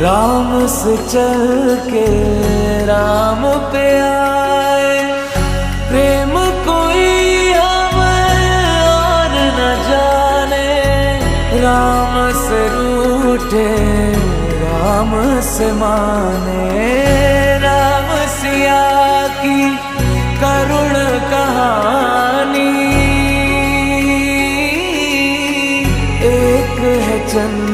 राम से चल के राम पे आए। प्रेम कोई हमें और न जाने, राम से रूठे राम से माने। राम सिया की करुण कहानी, एक है चंद